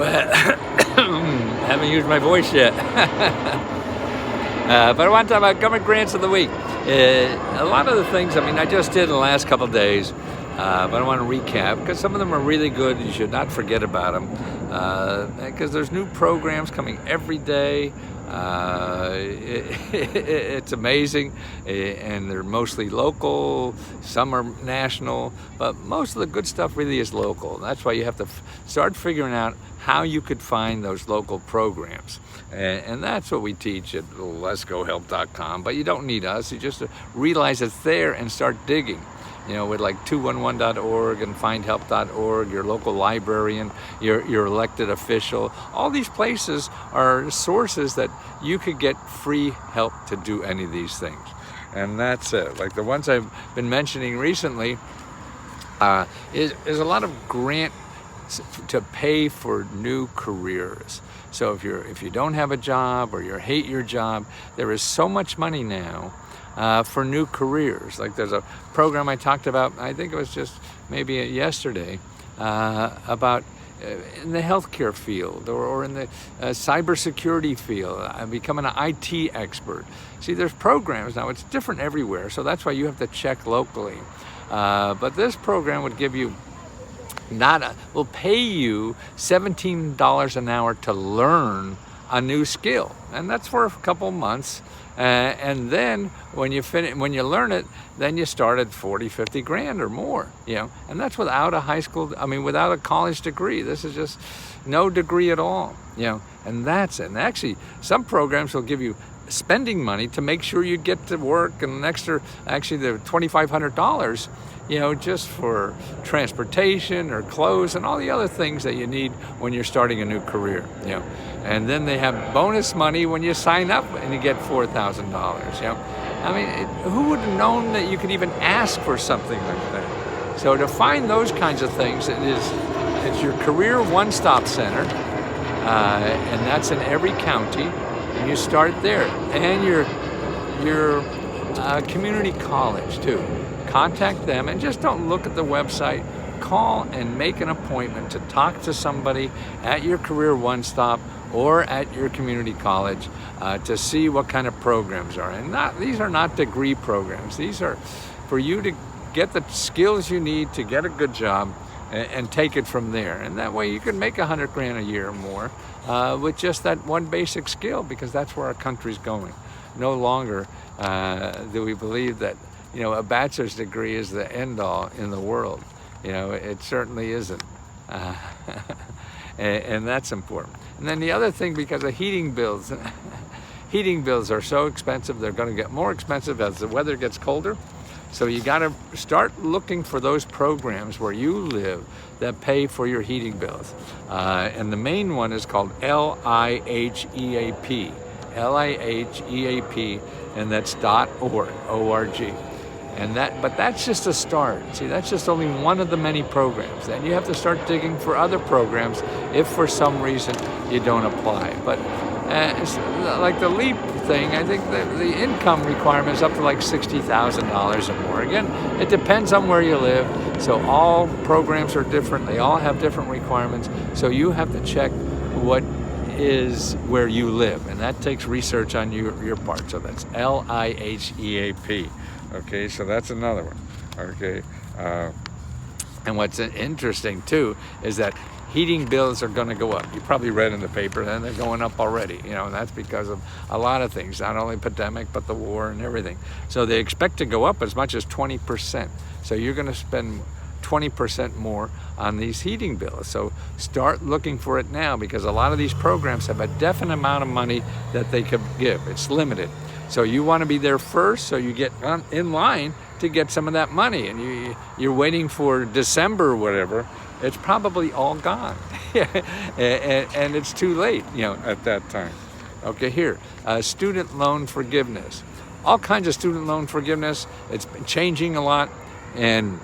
Well, haven't used my voice yet. But I want to talk about government grants of the week. A lot of the things, I just did in the last couple of days, but I want to recap because some of them are really good. You should not forget about them because there's new programs coming every day. It's amazing, and they're mostly local, some are national, but most of the good stuff really is local. That's why you have to start figuring out how you could find those local programs. And that's what we teach at letsgohelp.com, but you don't need us. You just realize it's there and start digging. With like 211.org and findhelp.org, your local librarian, your elected official, all these places are sources that you could get free help to do any of these things. And that's it. Like the ones I've been mentioning recently is a lot of grant to pay for new careers. So if you don't have a job or you hate your job, there is so much money now for new careers. Like there's a program I talked about, I think it was just maybe yesterday, about in the healthcare field or in the cybersecurity field, becoming an IT expert. See, there's programs now, it's different everywhere, so that's why you have to check locally. But this program would give you will pay you $17 an hour to learn a new skill, and that's for a couple months. And then when you learn it, then you start at 40, 50 grand or more, and that's without a high school, without a college degree. This is just no degree at all, and that's it. And actually, some programs will give you spending money to make sure you get to work, and an extra, actually the $2,500, just for transportation or clothes and all the other things that you need when you're starting a new career, And then they have bonus money when you sign up and you get $4,000, who would have known that you could even ask for something like that? So to find those kinds of things, it's your career one-stop center, and that's in every county, and you start there. And your community college too. Contact them and just don't look at the website. Call and make an appointment to talk to somebody at your career one-stop or at your community college to see what kind of programs are. And these are not degree programs. These are for you to get the skills you need to get a good job and take it from there. And that way you can make 100 grand a year or more with just that one basic skill, because that's where our country's going. No longer do we believe that a bachelor's degree is the end-all in the world. It certainly isn't. And that's important. And then the other thing, because of heating bills, heating bills are so expensive, they're going to get more expensive as the weather gets colder. So you got to start looking for those programs where you live that pay for your heating bills. And the main one is called LIHEAP. LIHEAP, and that's .org, O-R-G. But that's just a start. See, that's just only one of the many programs. Then you have to start digging for other programs if for some reason you don't apply. But it's like the LEAP thing, I think the income requirement is up to like $60,000 or more. Again, it depends on where you live. So all programs are different. They all have different requirements. So you have to check what is where you live, and that takes research on your part. So that's LIHEAP. Okay, so that's another one. Okay, and what's interesting too is that heating bills are going to go up. You probably read in the paper, and they're going up already. And that's because of a lot of things, not only pandemic but the war and everything. So they expect to go up as much as 20%. So you're going to spend 20% more on these heating bills. So start looking for it now, because a lot of these programs have a definite amount of money that they could give. It's limited. So you want to be there first, so you get in line to get some of that money. And you're waiting for December or whatever, it's probably all gone. and it's too late, at that time. Okay, here, student loan forgiveness. All kinds of student loan forgiveness. It's been changing a lot. And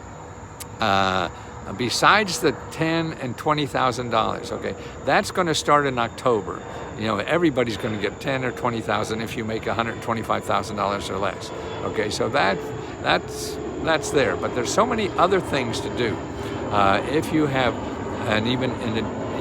besides the $10,000 and $20,000, okay, that's going to start in October. Everybody's going to get $10,000 or $20,000 if you make $125,000 or less. Okay, so that's there. But there's so many other things to do. If you have, and even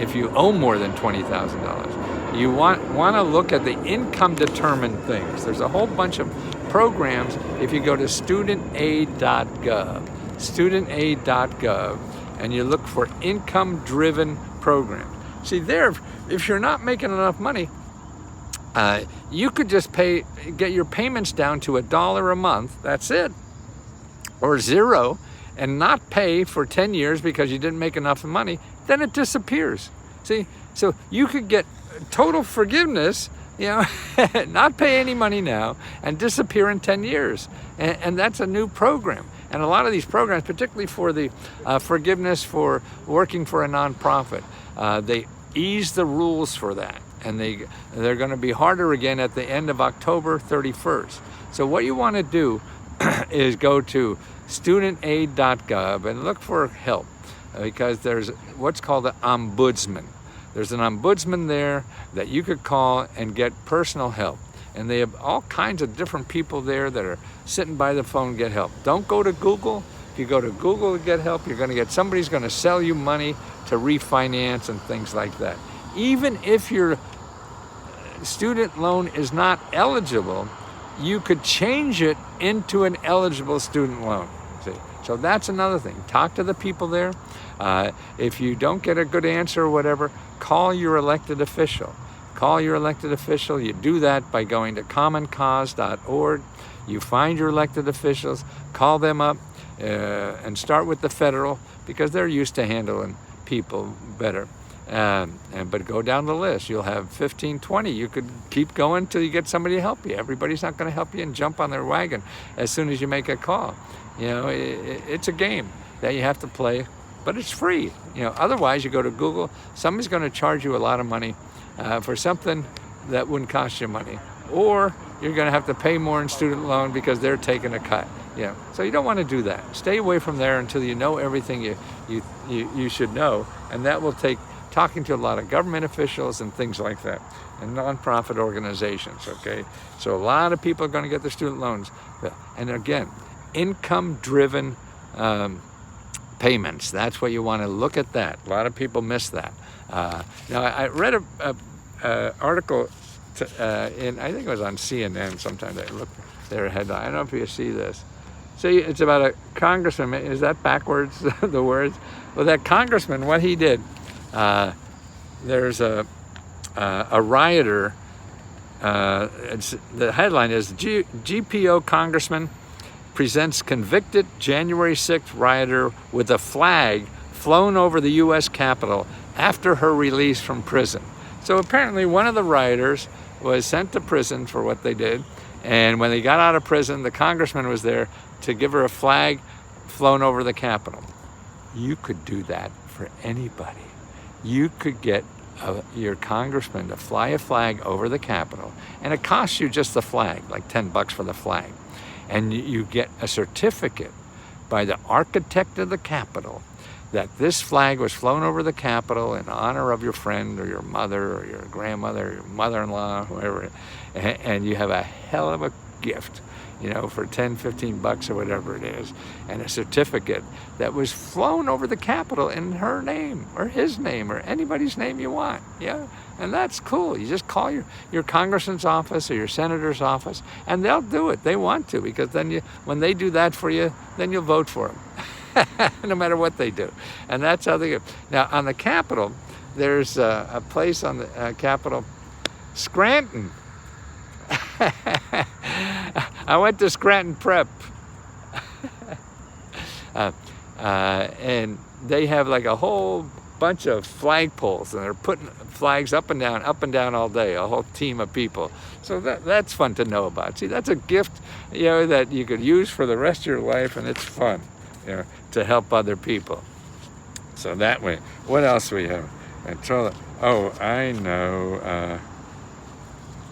if you owe more than $20,000. You want to look at the income determined things. There's a whole bunch of programs. If you go to studentaid.gov, and you look for income driven programs. See there, if you're not making enough money, you could just get your payments down to $1 a month, that's it, or zero, and not pay for 10 years because you didn't make enough money, then it disappears. See, so you could get total forgiveness, not pay any money now and disappear in 10 years. And that's a new program. And a lot of these programs, particularly for the forgiveness for working for a nonprofit, they ease the rules for that. And they're going to be harder again at the end of October 31st. So what you want to do is go to studentaid.gov and look for help, because there's what's called an ombudsman. There's an ombudsman there that you could call and get personal help. And they have all kinds of different people there that are sitting by the phone get help. Don't go to Google. If you go to Google to get help, you're going to get somebody's going to sell you money to refinance and things like that. Even if your student loan is not eligible, you could change it into an eligible student loan. See? So that's another thing. Talk to the people there. If you don't get a good answer or whatever, call your elected official. Call your elected official. You do that by going to commoncause.org. You find your elected officials, call them up, and start with the federal, because they're used to handling people better. But go down the list. You'll have 15, 20. You could keep going till you get somebody to help you. Everybody's not going to help you and jump on their wagon as soon as you make a call. It's a game that you have to play, but it's free. Otherwise you go to Google, somebody's going to charge you a lot of money for something that wouldn't cost you money, or you're going to have to pay more in student loan because they're taking a cut. So you don't want to do that. Stay away from there until you know everything you should know, and that will take talking to a lot of government officials and things like that, and nonprofit organizations. Okay, so a lot of people are going to get their student loans, and again, income-driven payments. That's what you want to look at. That a lot of people miss that. Now I read a article in, I think it was on CNN. Sometimes I look their headline. I don't know if you see this. See, it's about a congressman. Is that backwards, the words? Well, that congressman, what he did, there's a rioter. The headline is GPO congressman presents convicted January 6th rioter with a flag flown over the U.S. Capitol after her release from prison. So apparently one of the rioters was sent to prison for what they did, and when they got out of prison, the congressman was there to give her a flag flown over the Capitol. You could do that for anybody. You could get your congressman to fly a flag over the Capitol, and it costs you just the flag, like $10 for the flag. And you get a certificate by the architect of the Capitol that this flag was flown over the Capitol in honor of your friend or your mother or your grandmother or your mother-in-law, whoever, and you have a hell of a gift, for $10, $15 or whatever it is, and a certificate that was flown over the Capitol in her name or his name or anybody's name you want. And that's cool. You just call your congressman's office or your senator's office, and they'll do it. They want to, because then when they do that for you, then you'll vote for them, no matter what they do. And that's how they go. Now, on the Capitol, there's a place on the Capitol, Scranton. I went to Scranton Prep, and they have like a whole bunch of flagpoles, and they're putting flags up and down all day, a whole team of people. So that's fun to know about. See, that's a gift, that you could use for the rest of your life, and it's fun, to help other people. So that way, what else we have? Oh, I know.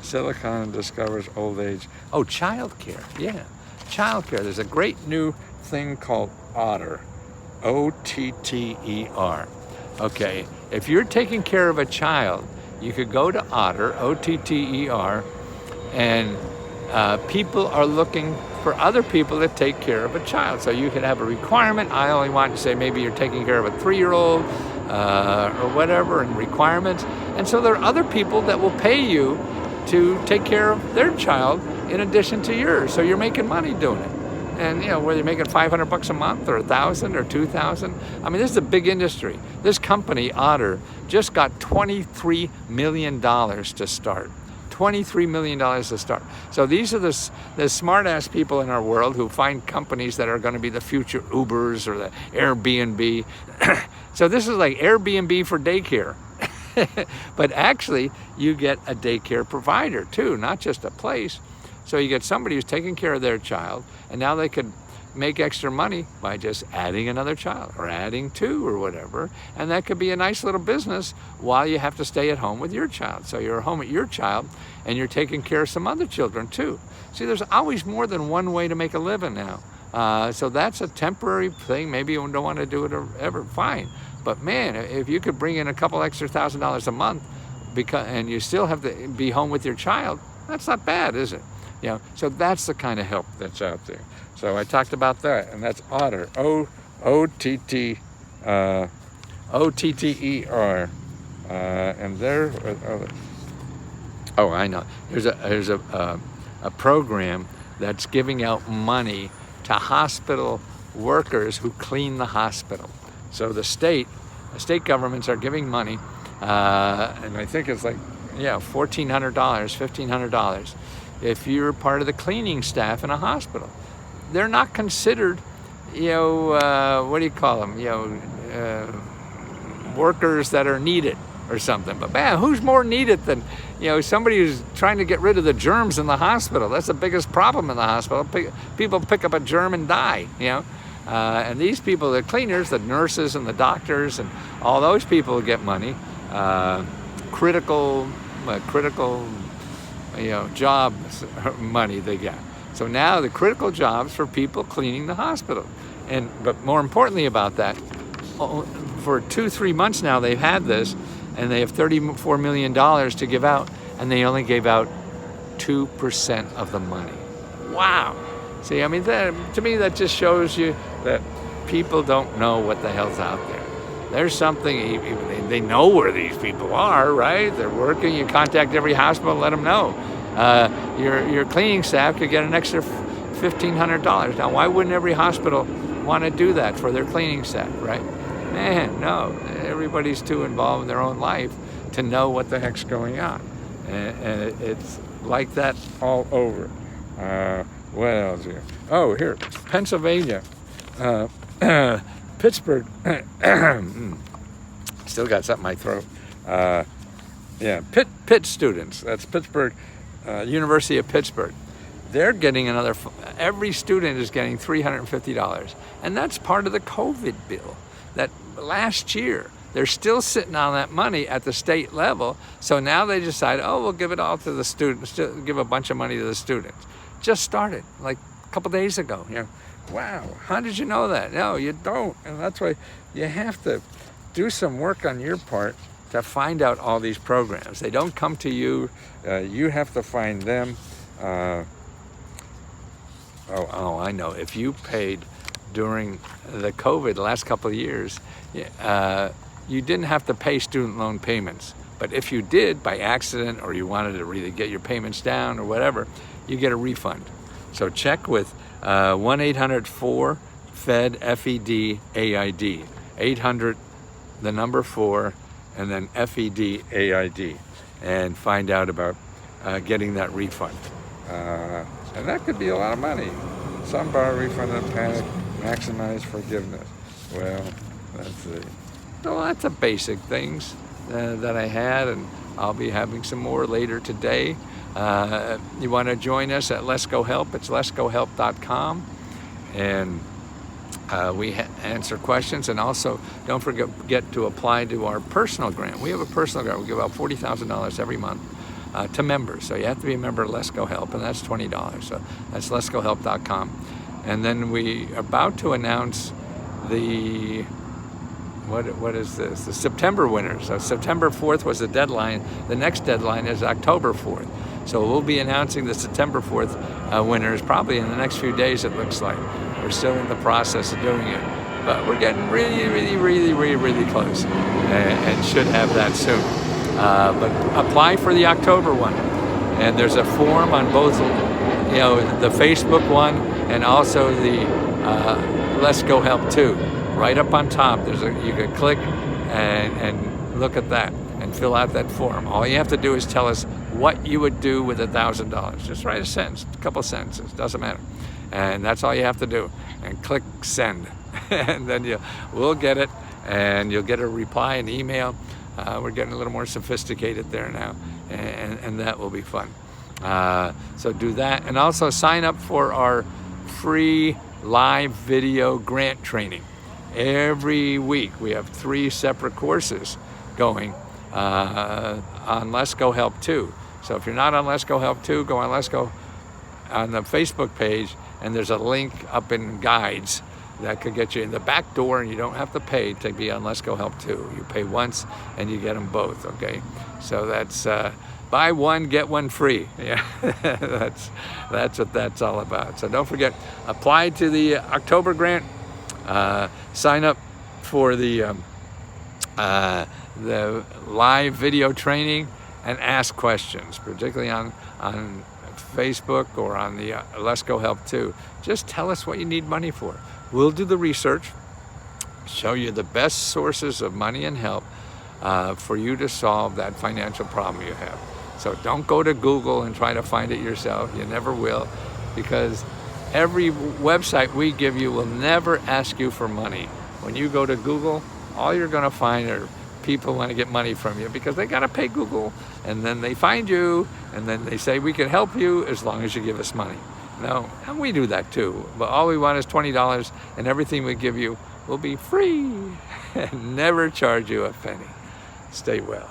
Silicon discovers old age. Oh, childcare. Yeah, childcare. There's a great new thing called Otter, O-T-T-E-R. Okay, if you're taking care of a child, you could go to Otter, O-T-T-E-R, and people are looking for other people to take care of a child. So you could have a requirement. I only want to say maybe you're taking care of a 3-year-old, or whatever, and requirements. And so there are other people that will pay you to take care of their child in addition to yours. So you're making money doing it. And whether you're making $500 a month or $1,000 or $2,000, I mean, this is a big industry. This company, Otter, just got $23 million to start. $23 million to start. So these are the smart-ass people in our world who find companies that are going to be the future Ubers or the Airbnb. So this is like Airbnb for daycare. But actually, you get a daycare provider too, not just a place. So you get somebody who's taking care of their child, and now they could make extra money by just adding another child or adding two or whatever. And that could be a nice little business while you have to stay at home with your child. So you're home with your child and you're taking care of some other children too. See, there's always more than one way to make a living now. So that's a temporary thing. Maybe you don't want to do it ever, fine. But man, if you could bring in a couple extra $1,000 a month and you still have to be home with your child, that's not bad, is it? So that's the kind of help that's out there. So I talked about that, and that's Otter, O-T-T-E-R, and there. Oh, I know. There's a program that's giving out money to hospital workers who clean the hospital. So the state governments are giving money, and I think it's like $1,400, $1,500. If you're part of the cleaning staff in a hospital, they're not considered, what do you call them? Workers that are needed or something. But man, who's more needed than, somebody who's trying to get rid of the germs in the hospital? That's the biggest problem in the hospital. People pick up a germ and die, and these people, the cleaners, the nurses and the doctors and all those people get money, critical job money they get. So now the critical jobs for people cleaning the hospital. But more importantly about that, for 2-3 months now they've had this, and they have $34 million to give out, and they only gave out 2% of the money. Wow. See, I mean, to me that just shows you that people don't know what the hell's out there. There's something, they know where these people are, right? They're working. You contact every hospital, let them know. Your cleaning staff could get an extra $1,500. Now, why wouldn't every hospital want to do that for their cleaning staff, right? Man, no. Everybody's too involved in their own life to know what the heck's going on. And it's like that all over. What else here? Oh, here, Pennsylvania. Pittsburgh, still got something in my throat. Pitt students, that's Pittsburgh, University of Pittsburgh. They're getting every student is getting $350. And that's part of the COVID bill. That last year, they're still sitting on that money at the state level. So now they decide, we'll give it all to the students, give a bunch of money to the students. Just started like a couple days ago, Wow, how did you know that? No, you don't. And that's why you have to do some work on your part to find out all these programs. They don't come to you. You have to find them. I know. If you paid during the COVID, the last couple of years, you didn't have to pay student loan payments. But if you did by accident, or you wanted to really get your payments down or whatever, you get a refund. So check with 1-800-4-FED, F-E-D-A-I-D, 800, the number 4, and then F-E-D-A-I-D, and find out about getting that refund. And that could be a lot of money. Some borrow refund and panic, maximize forgiveness. Well, that's it. So lots of basic things that I had, and I'll be having some more later today. You want to join us at Let's Go Help? It's letsgohelp.com, and we answer questions. And also, don't forget to apply to our personal grant. We have a personal grant. We give out $40,000 every month to members. So you have to be a member of Let's Go Help, and that's $20. So that's letsgohelp.com. And then we are about to announce the what is this? The September winners. So September 4th was the deadline. The next deadline is October 4th. So we'll be announcing the September 4th winners probably in the next few days, it looks like. We're still in the process of doing it. but we're getting really close, and should have that soon. But apply for the October one, and there's a form on both, the Facebook one and also the Let's Go Help Too. Right up on top, you can click and look at that and fill out that form. All you have to do is tell us what you would do with $1,000. Just write a sentence, a couple sentences, doesn't matter. And that's all you have to do. And click send. And then we'll get it, and you'll get a reply, an email. We're getting a little more sophisticated there now, and that will be fun. So do that, and also sign up for our free live video grant training. Every week we have 3 separate courses going on Let's Go Help Too. So if you're not on Let's Go Help Too, go on Let's Go on the Facebook page, and there's a link up in guides that could get you in the back door, and you don't have to pay to be on Let's Go Help Too. You pay once and you get them both, okay? So that's buy one, get one free. Yeah, that's what that's all about. So don't forget, apply to the October grant, sign up for the live video training, and ask questions, particularly on Facebook or on the Let's Go Help Too. Just tell us what you need money for. We'll do the research, show you the best sources of money and help for you to solve that financial problem you have. So don't go to Google and try to find it yourself. You never will, because every website we give you will never ask you for money. When you go to Google, all you're going to find are people want to get money from you because they got to pay Google, and then they find you, and then they say, we can help you as long as you give us money. No, and we do that too, but all we want is $20, and everything we give you will be free and never charge you a penny. Stay well.